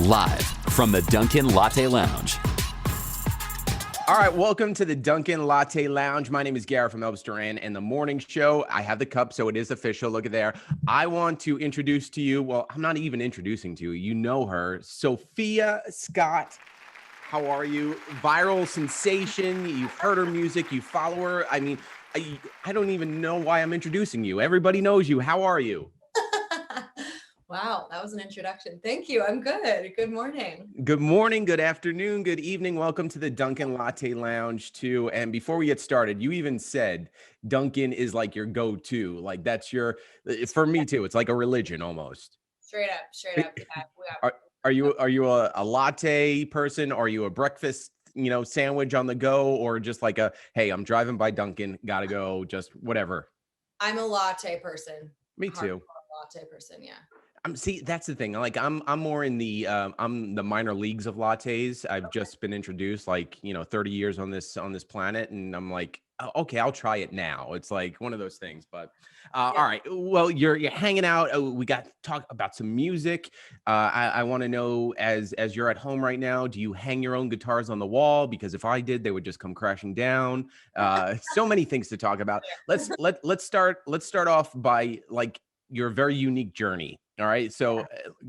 live from the Dunkin Latte Lounge. All right, welcome to the Dunkin Latte Lounge. My name is Garrett from Elvis Duran and the morning show. I have the cup, so it is official. Look at there. I want to introduce to you, well, I'm not even introducing to you. You know her, Sophia Scott. How are you? Viral sensation. You've heard her music. You follow her. I mean, I don't even know why I'm introducing you. Everybody knows you. How are you? Wow, that was an introduction. Thank you. I'm good. Good morning. Good morning, good afternoon, good evening. Welcome to the Dunkin Latte Lounge too. And before we get started, you even said Dunkin is like your go-to. Like that's your, for me too. It's like a religion almost. Straight up. Yeah. Are you a latte person? Are you a breakfast, sandwich on the go, or just like a, hey, I'm driving by Dunkin, gotta go, just whatever? I'm a latte person. Me too. Latte person, yeah. See, that's the thing. Like I'm more in the I'm the minor leagues of lattes. I've just been introduced 30 years on this planet, and I'm like, "Oh, okay, I'll try it now." It's like one of those things. But Yeah. all right, well, you're hanging out. We got to talk about some music. I want to know, as you're at home right now, do you hang your own guitars on the wall? Because if I did, they would just come crashing down. So many things to talk about. Let's start off by like your very unique journey. All right. So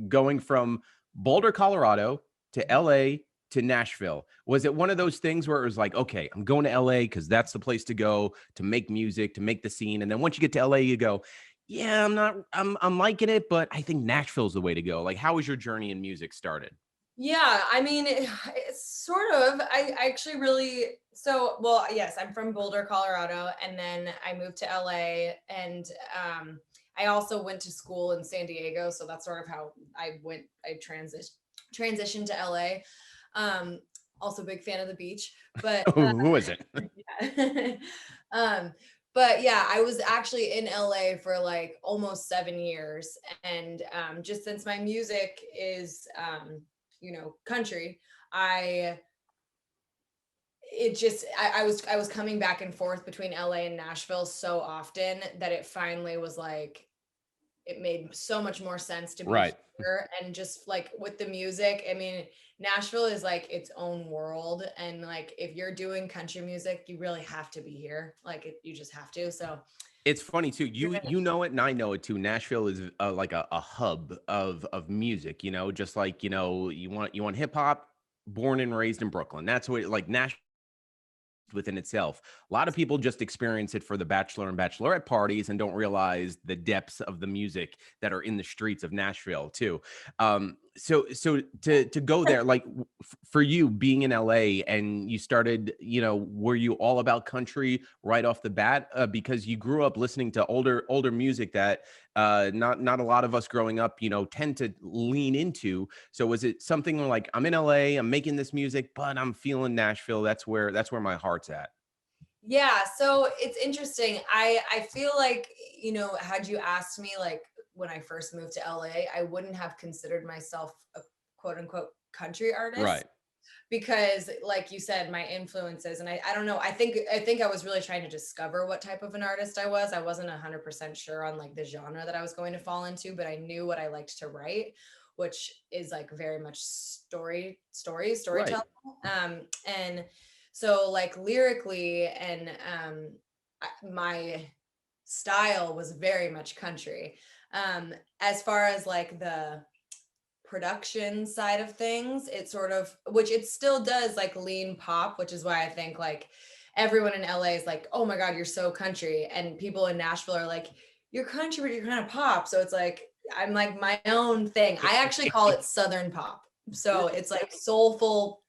going from Boulder, Colorado to LA to Nashville, was it one of those things where it was like, okay, I'm going to LA because that's the place to go to make music, to make the scene. And then once you get to LA, you go, yeah, I'm liking it, but I think Nashville's the way to go. Like, how was your journey in music started? Yeah, I mean, it's sort of, I actually really, yes, I'm from Boulder, Colorado, and then I moved to LA, and I also went to school in San Diego, so that's sort of how I transitioned to LA. Also big fan of the beach, but Who is it? yeah. But yeah, I was actually in LA for like almost 7 years, and just since my music is country, I was coming back and forth between LA and Nashville so often that it finally was like, it made so much more sense to be Right. here. And just like with the music, I mean, Nashville is like its own world, and like if you're doing country music, you really have to be here. Like you just have to. So It's funny too. You know it, and I know it too. Nashville is like a hub of music. Just like you want hip hop. Born and raised in Brooklyn. That's what like Nashville within itself. A lot of people just experience it for the bachelor and bachelorette parties and don't realize the depths of the music that are in the streets of Nashville too. So to go there, like for you being in LA and you started, were you all about country right off the bat? Because you grew up listening to older music that not a lot of us growing up, tend to lean into. So was it something like, I'm in LA, I'm making this music, but I'm feeling Nashville. That's where my heart's at. yeah, so it's interesting. I feel like, had you asked me like when I first moved to LA, I wouldn't have considered myself a quote unquote country artist. Right. Because like you said, my influences, and I don't know, I think I was really trying to discover what type of an artist I was. I wasn't 100% sure on like the genre that I was going to fall into, but I knew what I liked to write, which is like very much storytelling. Right. And so like lyrically and my style was very much country. As far as like the production side of things, it sort of, which it still does like lean pop, which is why I think like everyone in LA is like, oh my God, you're so country. And people in Nashville are like, you're country, but you're kind of pop. So it's like, I'm like my own thing. I actually call it Southern pop. So it's like soulful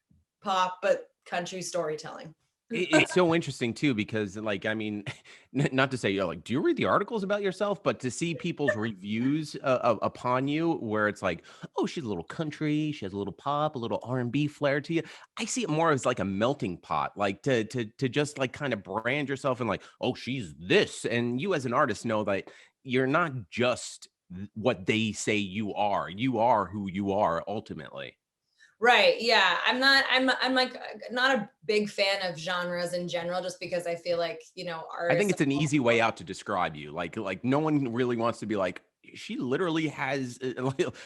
pop, but country storytelling. It's so interesting too, because like, I mean, not to say, like, do you read the articles about yourself, but to see people's reviews upon you where it's like, oh, she's a little country, she has a little pop, a little R&B flair to you. I see it more as like a melting pot, like to just like kind of brand yourself and like, oh, she's this. And you as an artist know that you're not just what they say you are who you are ultimately. Right. Yeah. I'm like not a big fan of genres in general, just because I feel like, I think artists. it's an easy way out to describe you. Like no one really wants to be like, she literally has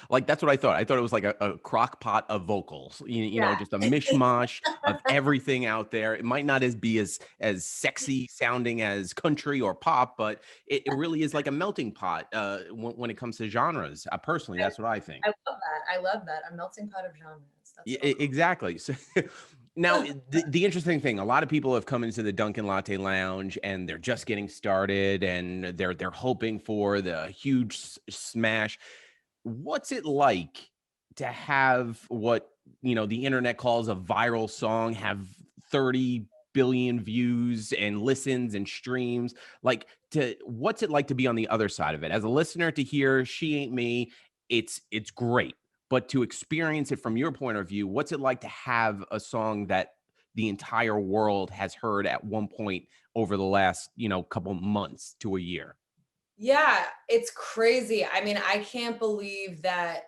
like that's what I thought. I thought it was like a crock pot of vocals, just a mishmash of everything out there. It might not be as sexy sounding as country or pop, but it really is like a melting pot when it comes to genres. Personally, that's what I think. I love that. I love that. A melting pot of genres. That's Yeah, so cool. exactly. So now the interesting thing, a lot of people have come into the Dunkin' Latte Lounge and they're just getting started and they're hoping for the huge smash. What's it like to have what, the internet calls a viral song have 30 billion views and listens and streams? Like, what's it like to be on the other side of it? As a listener, to hear She Ain't Me, it's great. But to experience it from your point of view, what's it like to have a song that the entire world has heard at one point over the last, couple months to a year? Yeah, it's crazy. I mean, I can't believe that,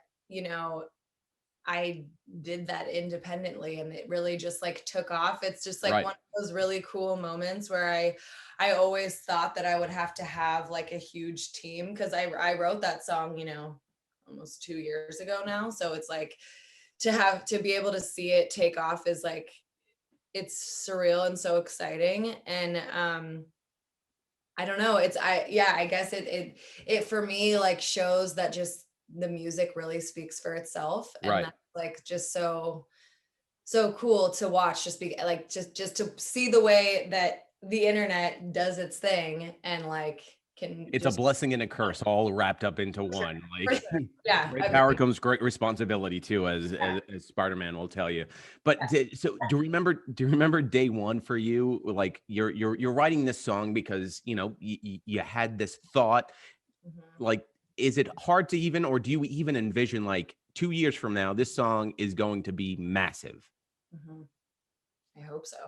I did that independently and it really just like took off. It's just like Right. one of those really cool moments where I always thought that I would have to have like a huge team because I wrote that song, almost 2 years ago now. So it's like to be able to see it take off is like it's surreal and so exciting. And I don't know. I guess it for me like shows that just the music really speaks for itself. And Right. that's like just so cool to watch, just to see the way that the internet does its thing and like can It's a just blessing and a curse all wrapped up into for sure, one. for Like, sure. Yeah. great I power mean, comes great responsibility too, as yeah, as Spider-Man will tell you. But yeah. so do you remember day one for you? Like you're writing this song because you had this thought. Mhm, Like, is it hard to even, or do you even envision like 2 years from now, this song is going to be massive? mhm. I hope so.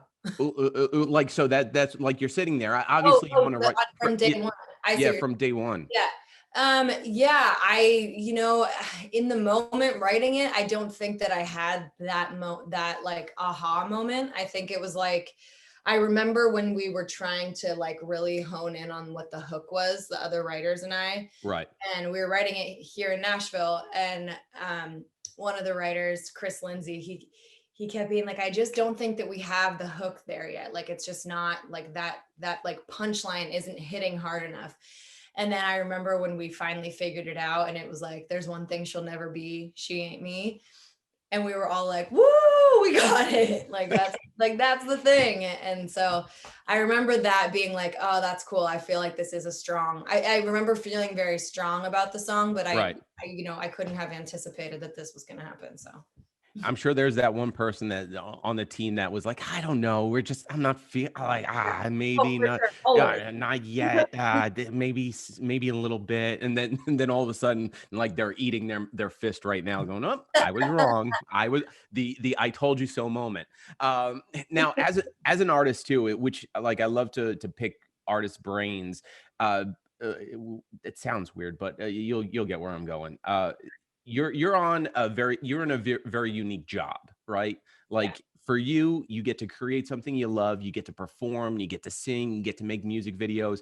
Like, so that's like you're sitting there. Oh, Obviously, you oh, want to write. from day one. I see Yeah, what you're from day one. Yeah. Yeah, in the moment writing it, I don't think that I had that like aha moment. I think it was like I remember when we were trying to like really hone in on what the hook was, the other writers Right. and we were writing it here in Nashville and one of the writers, Chris Lindsay, he kept being like, I just don't think that we have the hook there yet. Like it's just not like that like punchline isn't hitting hard enough. And then I remember when we finally figured it out and it was like, there's one thing she'll never be, she ain't me. And we were all like, woo, we got it. That's the thing. And so I remember that being like, oh, that's cool. I feel like this is I remember feeling very strong about the song, but Right. I couldn't have anticipated that this was going to happen. So I'm sure there's that one person that on the team that was like, I don't know, I'm not feeling like, oh, maybe for not, sure. Always. not yet, maybe maybe a little bit, and then and then all of a sudden, like they're eating their fist right now, going, oh, I was wrong, I was the I told you so moment. Now as an artist too, which like I love to pick artists' brains. It sounds weird, but you'll get where I'm going. You're on a you're in a very unique job, right? Yeah. Like for you, you get to create something you love, you get to perform, you get to sing, you get to make music videos.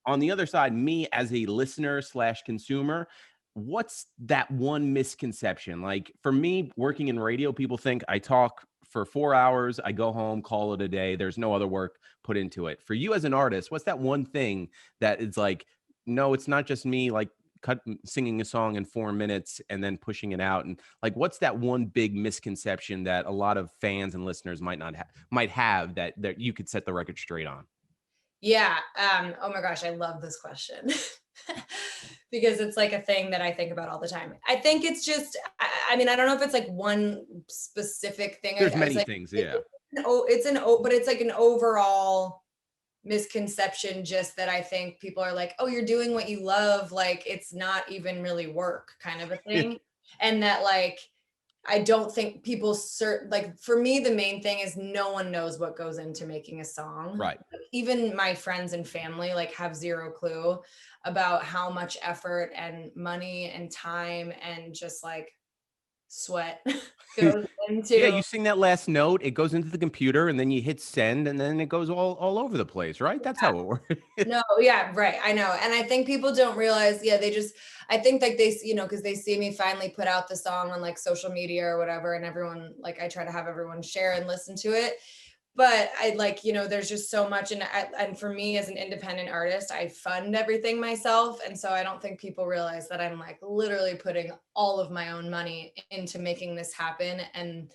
On the other side, me as a listener slash consumer, what's that one misconception? Like for me, working in radio, people think I talk for 4 hours, I go home, call it a day. There's no other work put into it. For you as an artist, what's that one thing that is like, no, it's not just me like singing a song in 4 minutes and then pushing it out? And like, what's that one big misconception that a lot of fans and listeners might have that you could set the record straight on? Yeah. Oh my gosh, I love this question because it's like a thing that I think about all the time. I think it's just, I mean, I don't know if it's like one specific thing. There's I was many like, things, yeah. but it's like an overall misconception just that I think people are like, oh, you're doing what you love. Like it's not even really work kind of a thing. And that like, I don't think like for me, the main thing is no one knows what goes into making a song. Right. Even my friends and family like have zero clue about how much effort and money and time and just like sweat goes Yeah, into. you sing that last note, it goes into the computer, and then you hit send, and then it goes all over the place, right? That's how it works. No, yeah, right. I know. And I think people don't realize, yeah, I think like because they see me finally put out the song on like social media or whatever, and everyone, like, I try to have everyone share and listen to it. But I like, there's just so much. And for me as an independent artist, I fund everything myself. And so I don't think people realize that I'm like literally putting all of my own money into making this happen. And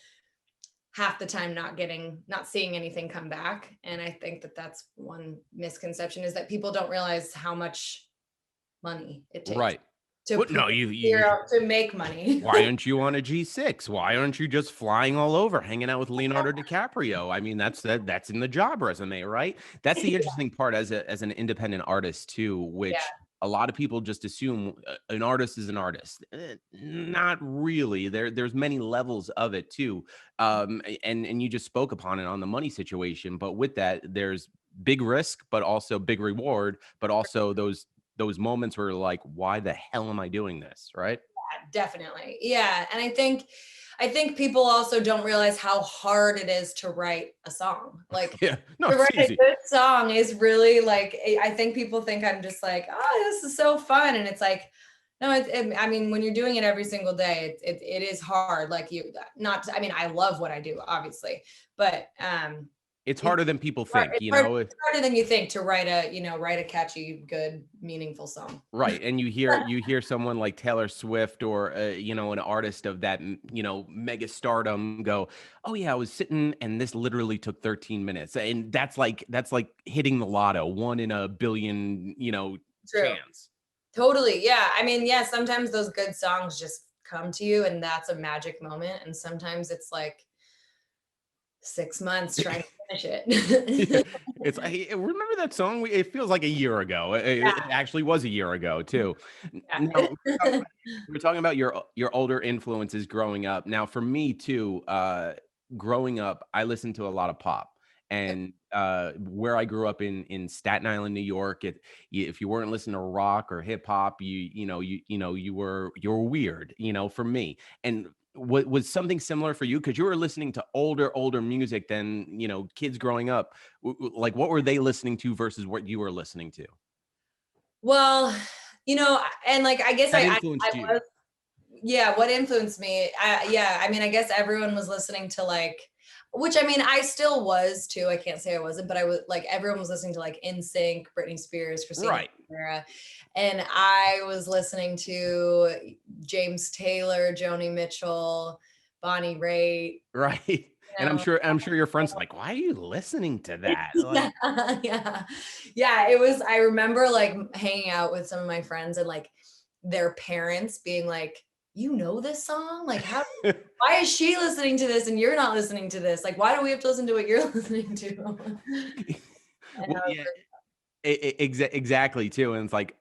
half the time not seeing anything come back. And I think that that's one misconception, is that people don't realize how much money it takes Right. to What? put No, you zero to make money. why aren't you on a G6? Why aren't you just flying all over, hanging out with Leonardo DiCaprio? I mean, that's in the job resume, right? That's the interesting part as an independent artist too, Yeah, which a lot of people just assume an artist is an artist. Not really. There's many levels of it too. And you just spoke upon it on the money situation, but with that, there's big risk, but also big reward, but also those moments where like, why the hell am I doing this, right? definitely. Yeah. And I think people also don't realize how hard it is to write a song. Like, Yeah, no, to it's write a easy. good song is really like, I think people think I'm just like, oh, this is so fun. And it's like, no, I mean, when you're doing it every single day, it is hard. Like, I mean, I love what I do, obviously, but It's it's harder than people think, it's you hard, know? it's harder than you think to write a catchy, good, meaningful song. Right, and you hear someone like Taylor Swift or, an artist of that, mega stardom go, "Oh, yeah, I was sitting and this literally took 13 minutes." And that's like hitting the lotto, 1 in a billion, True. chance. Totally. Yeah. I mean, yeah, sometimes those good songs just come to you and that's a magic moment. And sometimes it's like 6 months trying to finish Yeah, it. remember that song? It feels like a year ago. It actually was a year ago too. Now Yeah. we're talking about your older influences growing up. Now, for me too, growing up, I listened to a lot of pop, and where I grew up in Staten Island, New York, if you weren't listening to rock or hip hop, you were weird, for me. And what was something similar for you? Because you were listening to older music than kids growing up. Like, what were they listening to versus what you were listening to Well, and like, I guess that I influenced you? was, yeah, what influenced me? Yeah, I mean, I guess everyone was listening to like, which I mean, I still was too. I can't say I wasn't, but I was like, everyone was listening to like NSYNC, Britney Spears, Christina Right, Aguilera, and I was listening to James Taylor, Joni Mitchell, Bonnie Raitt, right. you And I'm know. sure I'm sure your friends are like, why are you listening to that? Like, Yeah, yeah, yeah. It was. I remember like hanging out with some of my friends and like their parents being like, "You know this song? Like, how? Why is she listening to this and you're not listening to this? Like, why do we have to listen to what you're listening to?" And well, I was yeah, exactly too. And it's like,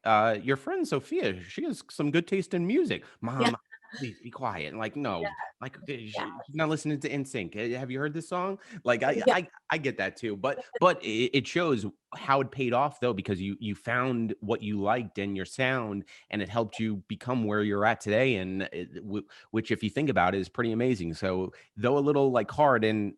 your friend Sophia, she has some good taste in music. like, Mom, please be quiet. And like, no, like, yeah, she's not listening to NSYNC. Have you heard this song? Like, I yeah, I I get that too. But it shows how it paid off though, because you found what you liked and your sound, and it helped you become where you're at today. And which, if you think about it, is pretty amazing. So though a little like hard and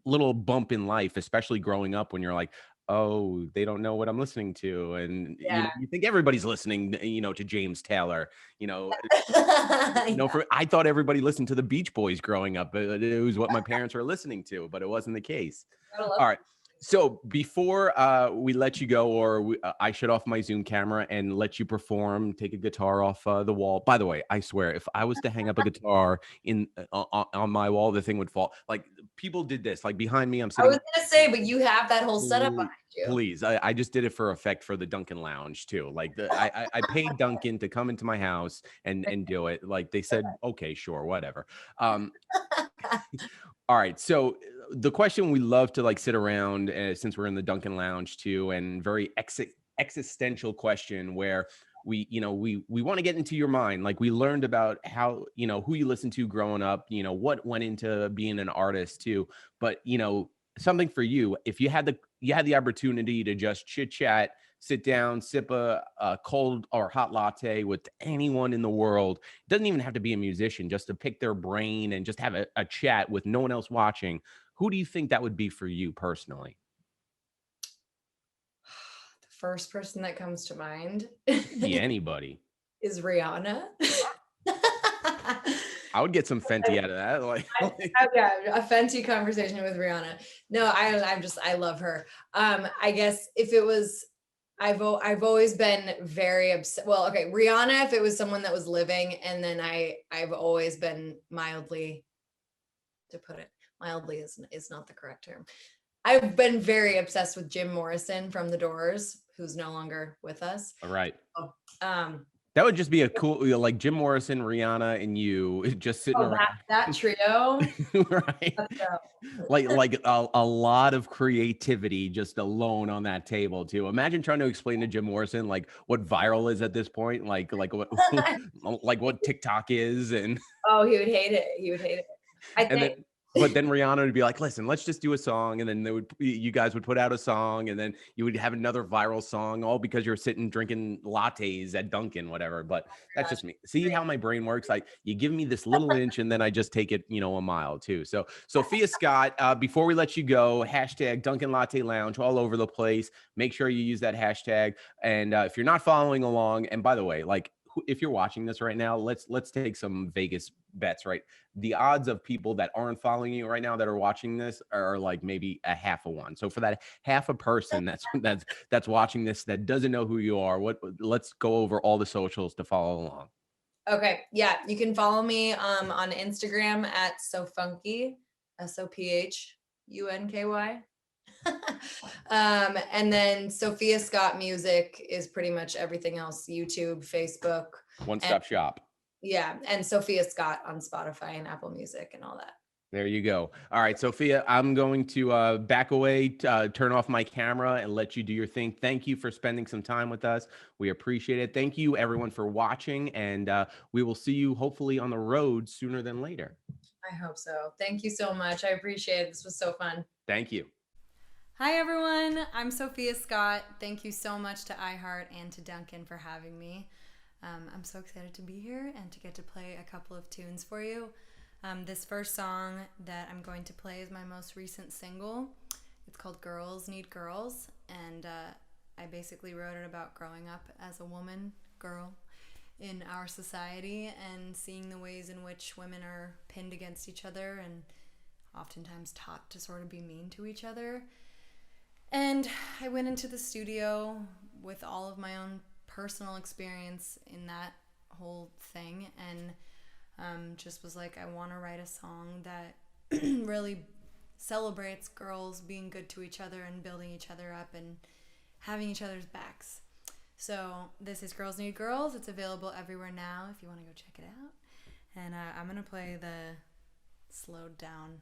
little bump in life, especially growing up when you're like, oh, they don't know what I'm listening to. And yeah, you think everybody's listening, to James Taylor, you know, yeah. for I thought everybody listened to the Beach Boys growing up. It was what my parents were listening to, but it wasn't the case. Gotta love. All right. So before we let you go, or I shut off my Zoom camera and let you perform, take a guitar off the wall. By the way, I swear, if I was to hang up a guitar in on my wall, the thing would fall. Like, people did this, like behind me, I'm I was sitting. gonna say, but you have that whole setup Please, behind you. please. I just did it for effect for the Dunkin Lounge too. Like, I paid Dunkin to come into my house and do it. Like, they said, okay, sure, whatever. Um, all right. So the question we love to like sit around, since we're in the Dunkin Lounge too, and very existential question where we want to get into your mind. Like, we learned about how, who you listened to growing up, what went into being an artist too. But something for you, if you had the opportunity to just chit chat sit down, sip a cold or hot latte with anyone in the world. It doesn't even have to be a musician, just to pick their brain and just have a chat with no one else watching. Who do you think that would be for you personally? The first person that comes to mind Be anybody. is Rihanna. I would get some Fenty out of that. Yeah, a Fenty conversation with Rihanna. No, I love her. I guess if it was, I've always been very upset. Well, okay, Rihanna, if it was someone that was living, and then I've always been mildly, to put it mildly is not the correct term. I've been very obsessed with Jim Morrison from The Doors, who's no longer with us. All right. So, that would just be a cool, like Jim Morrison, Rihanna, and you just sitting around. That trio. Right. Like a lot of creativity just alone on that table too. Imagine trying to explain to Jim Morrison like what viral is at this point, like what like what TikTok is, and oh, he would hate it. He would hate it. I think. But then Rihanna would be like, listen, let's just do a song. And then you guys would put out a song, and then you would have another viral song, all because you're sitting drinking lattes at Dunkin, whatever. But that's just me. See how my brain works? Like, you give me this little inch and then I just take it, a mile too. So Sophia Scott, before we let you go, hashtag Dunkin Latte Lounge all over the place. Make sure you use that hashtag. And if you're not following along, and by the way, like, if you're watching this right now, let's take some Vegas bets, right? The odds of people that aren't following you right now that are watching this are like maybe a half of one. So for that half a person that's watching this that doesn't know who you are, let's go over all the socials to follow along. Okay, yeah, you can follow me on Instagram at sofunky, SOPHUNKY. And then Sophia Scott Music is pretty much everything else: YouTube, Facebook, one-stop shop. Yeah, and Sophia Scott on Spotify and Apple Music and all that. There you go. All right, Sophia, I'm going to back away, turn off my camera, and let you do your thing. Thank you for spending some time with us. We appreciate it. Thank you, everyone, for watching, and we will see you hopefully on the road sooner than later. I hope so. Thank you so much. I appreciate it. This was so fun. Thank you. Hi, everyone. I'm Sophia Scott. Thank you so much to iHeart and to Dunkin for having me. I'm so excited to be here and to get to play a couple of tunes for you. This first song that I'm going to play is my most recent single. It's called Girls Need Girls, and I basically wrote it about growing up as a woman, girl, in our society and seeing the ways in which women are pinned against each other and oftentimes taught to sort of be mean to each other. And I went into the studio with all of my own personal experience in that whole thing, and just was like, I want to write a song that really celebrates girls being good to each other and building each other up and having each other's backs. So this is Girls Need Girls. It's available everywhere now if you want to go check it out. And I'm going to play the slowed down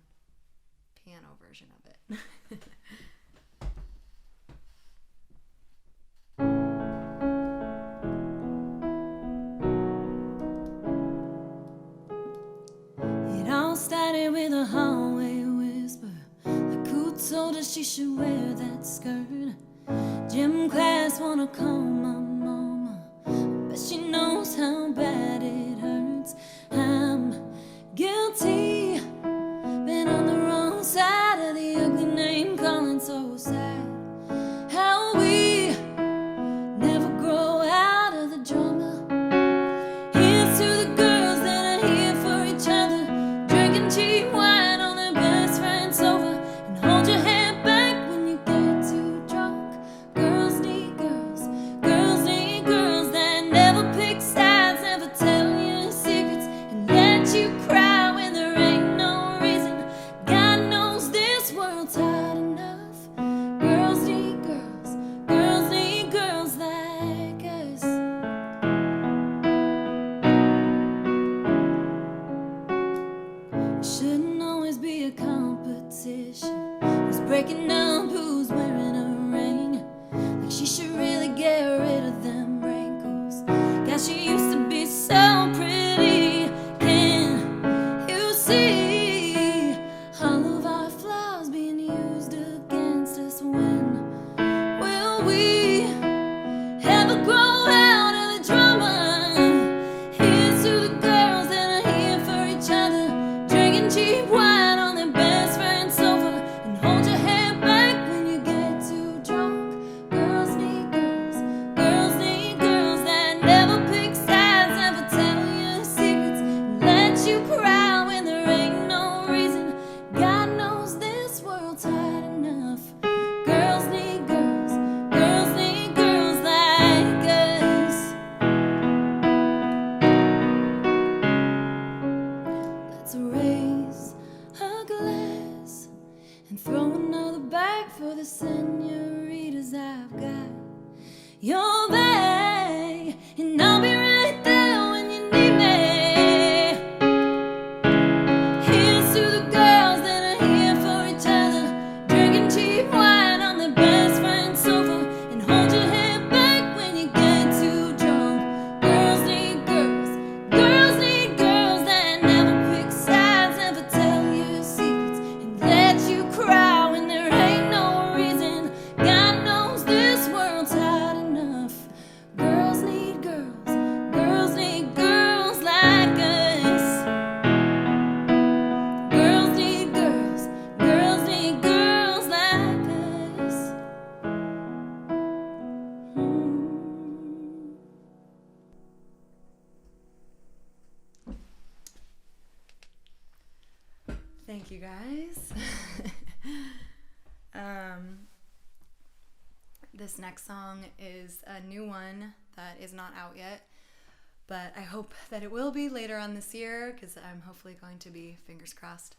piano version of it. Started with a hallway whisper, like who told her she should wear that skirt? Gym class wanna call my mama, but she knows how bad it hurts. I'm guilty, been on the wrong side of the ugly name calling, so sad how we never grow out of the drama. Here's to the girls that are here for each other, cheap wine on their best friend's sofa, and hold your head back when you get too drunk. Girls need girls, girls need girls that never pick sides, never tell you secrets, and let you cry when there ain't no reason. God knows this world's hard enough. Girls need girls, girls need girls like us. Shouldn't always be a competition. Who's breaking up, who's wearing a ring? Like she should really get rid of them wrinkles. Gosh, she used to be so pretty. Can you see all of our flaws being used against us? When will we drinking cheap wine on their best friend's sofa, and hold your head back when you get too drunk. Girls need girls, girls need girls that never pick sides, never tell you secrets, and let you cry when there ain't no reason. God knows this world's hard enough. Girls need girls, girls need girls like us. Let's raise a glass and throw another back for the senoritas. I've got your back, and I'll be right there when you need me. Here's to the girls that are here for each other, drinking cheap wine on their best friend's sofa, and hold your head back when you get too drunk. Girls need girls, girls need girls that never pick sides, never tell you secrets, and let you cry when there ain't no reason. God knows this world's hard enough. Girls need girls, girls need girls like us. Girls need girls, girls need girls like us. Thank you guys. This next song is a new one that is not out yet, but I hope that it will be later on this year, because I'm hopefully going to be, fingers crossed,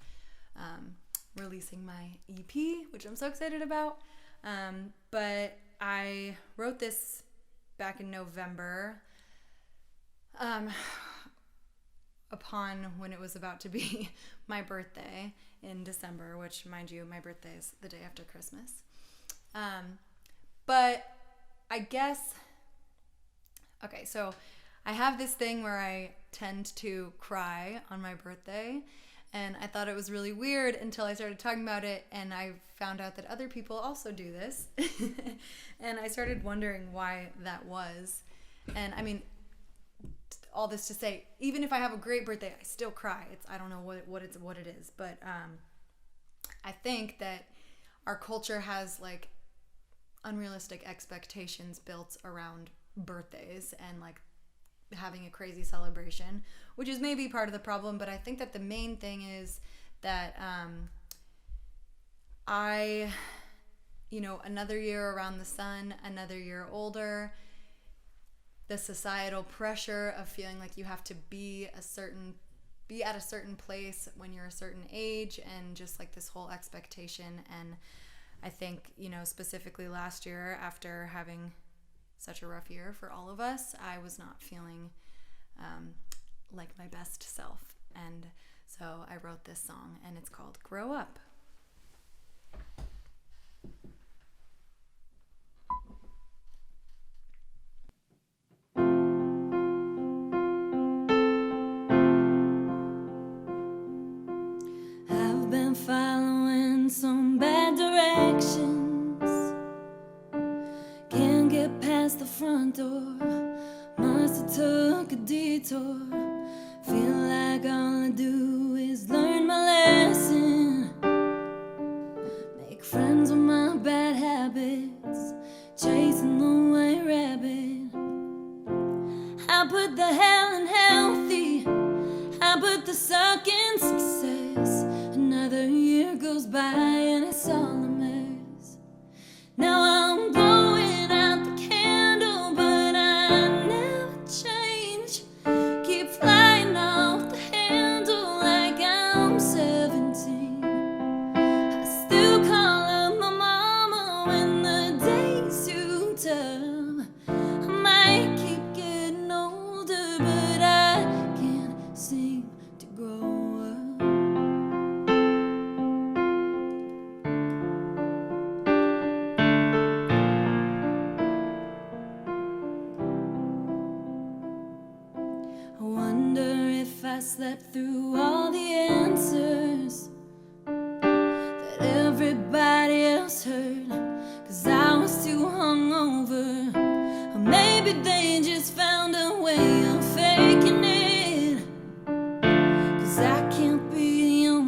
releasing my EP, which I'm so excited about. But I wrote this back in November, upon when it was about to be my birthday in December, which, mind you, my birthday is the day after Christmas. But I guess, okay, so I have this thing where I tend to cry on my birthday, and I thought it was really weird until I started talking about it, and I found out that other people also do this. And I started wondering why that was. And I mean, all this to say, even if I have a great birthday, I still cry. I don't know what it is, but I think that our culture has like unrealistic expectations built around birthdays and like having a crazy celebration, which is maybe part of the problem. But I think that the main thing is that another year around the sun, another year older, the societal pressure of feeling like you have to be at a certain place when you're a certain age, and just like this whole expectation. And I think, specifically last year, after having such a rough year for all of us, I was not feeling like my best self. And so I wrote this song, and it's called Grow Up. I've been following some bad directions, can't get past the front door, must have took a detour, feel like all I do is learn my lesson, make friends with my bad habits, chasing the white rabbit. I put the hell in healthy, I put the suck in success. Another year goes by and it's all a mess. Now I'm blowing out the candle, but I never change. Keep flying off the handle like I'm 17. I still call up my mama when the day's too tough. I might keep getting older, but I can't seem to grow up. I wonder if I slept through all the answers that everybody else heard, 'cause I was too hungover. Or maybe they just found a way of faking it, 'cause I can't be the only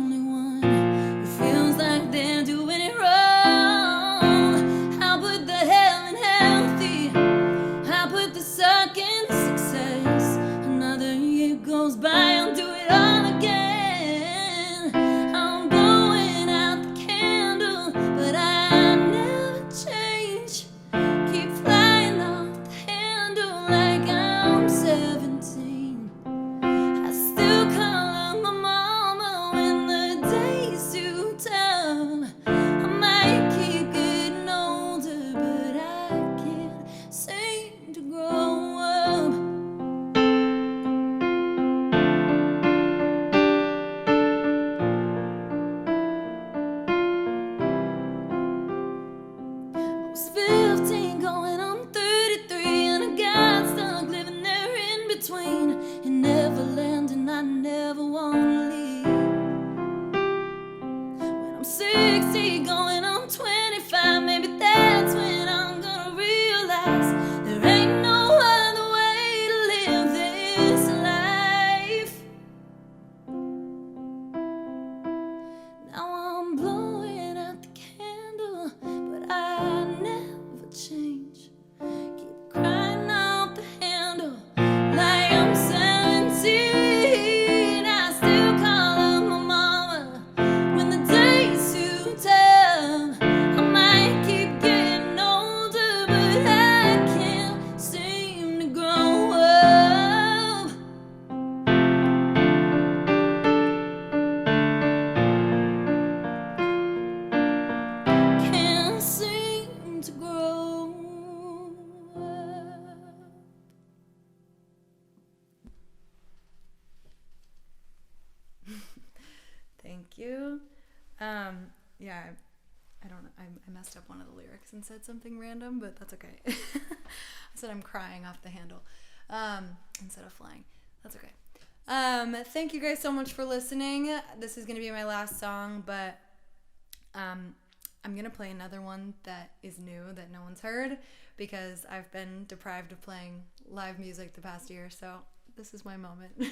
I'm 60 going on 25. Maybe that's when I'm gonna realize there ain't no other way to live this life. Now I'm blowing out the candle, but I never change. Keep crying out the handle like I'm 17. I still call up my mama when the day's too tough. I might keep getting older, but I can't seem to grow up. Can't seem to grow up. Thank you. Yeah, I don't know. I messed up one of the lyrics and said something random, but that's okay. I said I'm crying off the handle instead of flying. That's okay. Thank you guys so much for listening. This is going to be my last song, but I'm going to play another one that is new that no one's heard because I've been deprived of playing live music the past year, so this is my moment.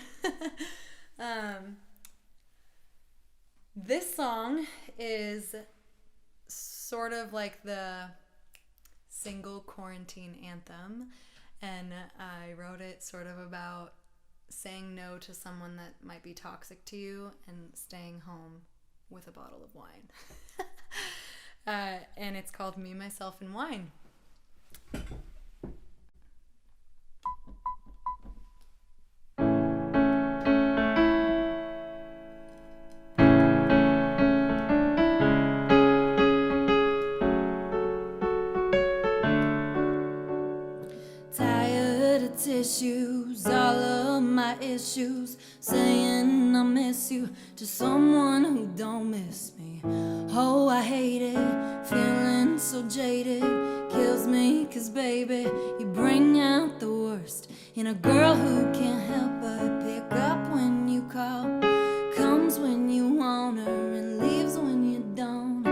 This song is sort of like the single quarantine anthem, and I wrote it sort of about saying no to someone that might be toxic to you and staying home with a bottle of wine. And it's called Me, Myself, and Wine. Tired of tissues, all of my issues, saying I miss you to someone who don't miss me. Oh, I hate it, feeling so jaded, kills me, 'cause baby, you bring out the worst in a girl who can't help but pick up when you call, comes when you want her and leaves when you don't.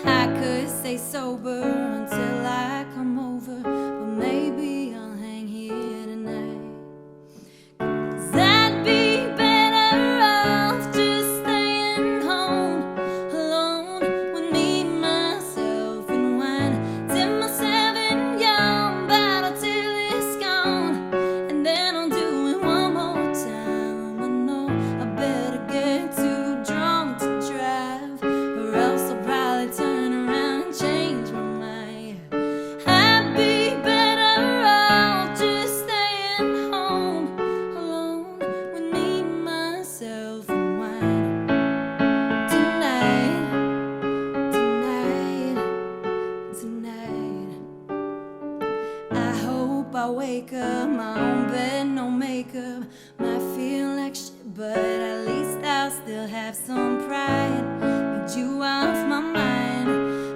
I could stay sober until I come over, but maybe I'll hang here tonight. 'Cause I'd be better off just staying home alone with me, myself, and wine. Tip myself in young bottle till it's gone, and then I'll do it one more time. I know I better get too drunk to drive, or else I'll probably turn around and change my mind. I'd be better off just staying home alone with me, myself, and wine. Tonight, tonight, tonight. I hope I wake up my own bed, no makeup. Might feel like shit, but at least I'll still have some pride. Need you off my mind.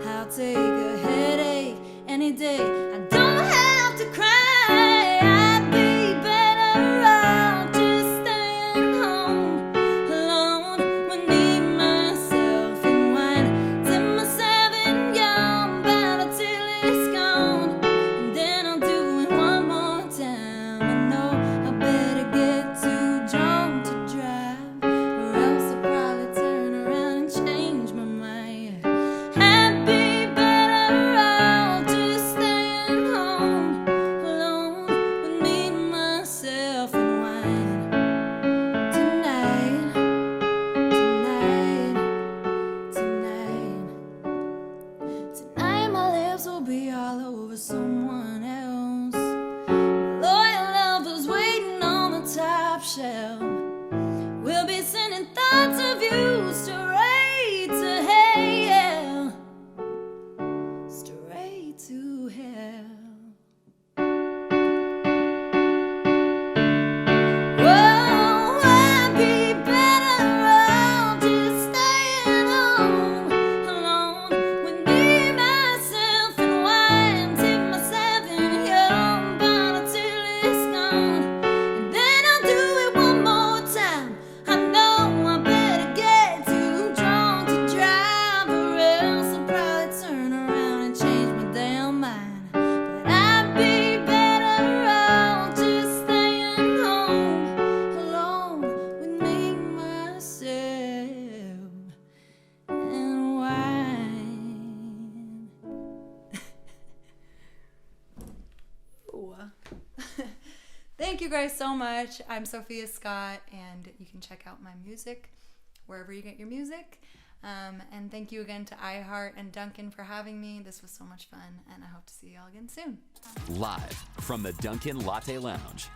I'll take a headache any day. I don't have to cry. I'd be better off just staying home alone with me, myself, and wine. Tip myself in young bottle till it's gone, and then I'll do it one more time. I know I better get too drunk to drive, or else I'll probably turn around and change my mind. I'd be better off just staying Thank you guys so much. I'm Sophia Scott, and you can check out my music wherever you get your music. And thank you again to iHeart and Dunkin for having me. This was so much fun, and I hope to see you all again soon. Live from the Dunkin' Latte Lounge.